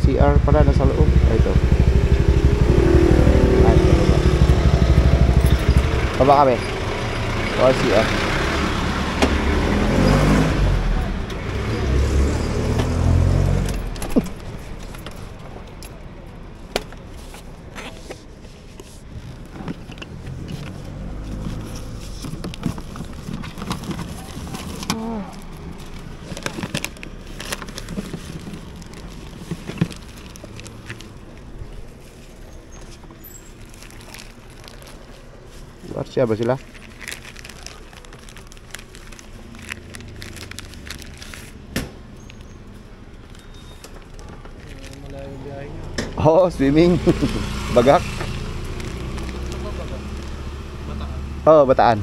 CR pala nasa loob. Ay, ito. Ay, ito baba. Baba kami. O, CR. Siya ba sila? Malayo biyahe niya. Oo, swimming. Bagak. Bataan. Oo, Bataan.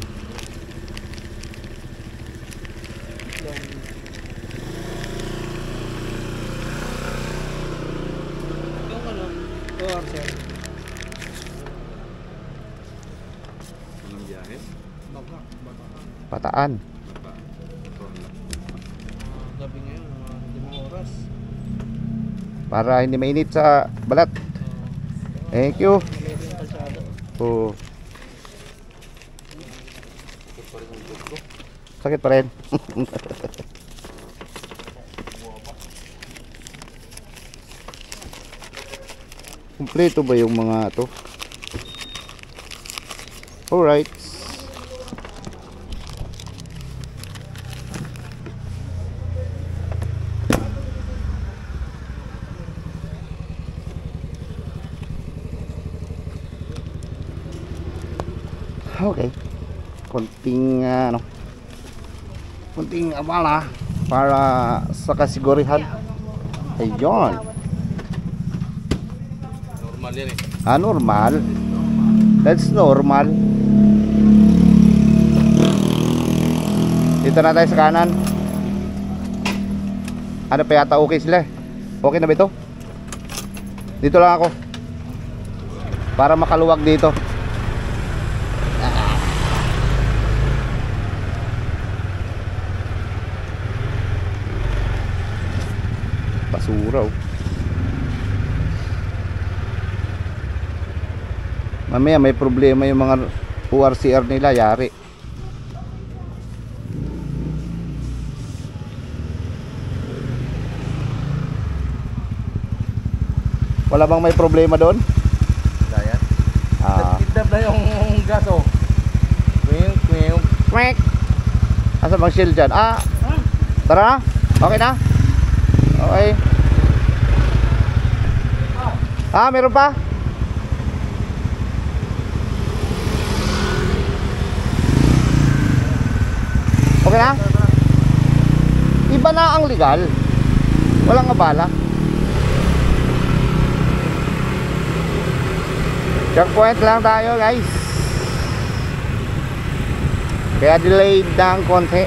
Yung ano, ORCL. Anong biyahe? Bataan. Bataan. Gabi ngayon, mga 5 oras. Para hindi mainit sa balat. Thank you. Maliit yung kalsada. Oo. Sakit pa rin. Kumpleto ba yung mga to? Alright. Okay. Konting konting abala para sa kasigurihan. Ayun. Normal yan eh. Normal. That's normal. Dito na tayo sa kanan. Ano pa yata okay sila? Okay na ba ito? Dito lang ako. Para makaluwag dito. Basura oh. Mamaya may problema yung mga ORCR nila, yari. Wala bang may problema doon? Dayan. Tidap na yung gas oh. Kwek. Asa bang shield dyan? Tara na. Okay na? Okay. Meron pa? Okay na? Iba na ang legal. Walang abala. Checkpoint lang tayo guys. Kaya delayed ng konti.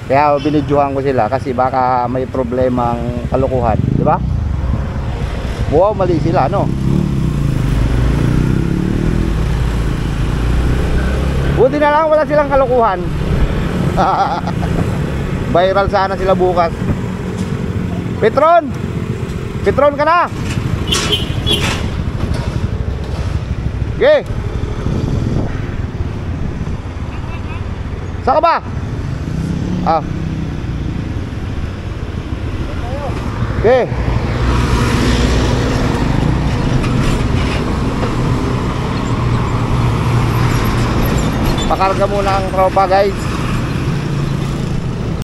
Kaya binidyohan ko sila kasi baka may problemang kalukuhan, di ba? Wow, mali sila, no? Buti na lang wala silang kalukuhan. Viral sana sila bukas. Petron! Petron ka na! Okay. Saan ka ba? Okay. Pakarga muna ang tropa guys.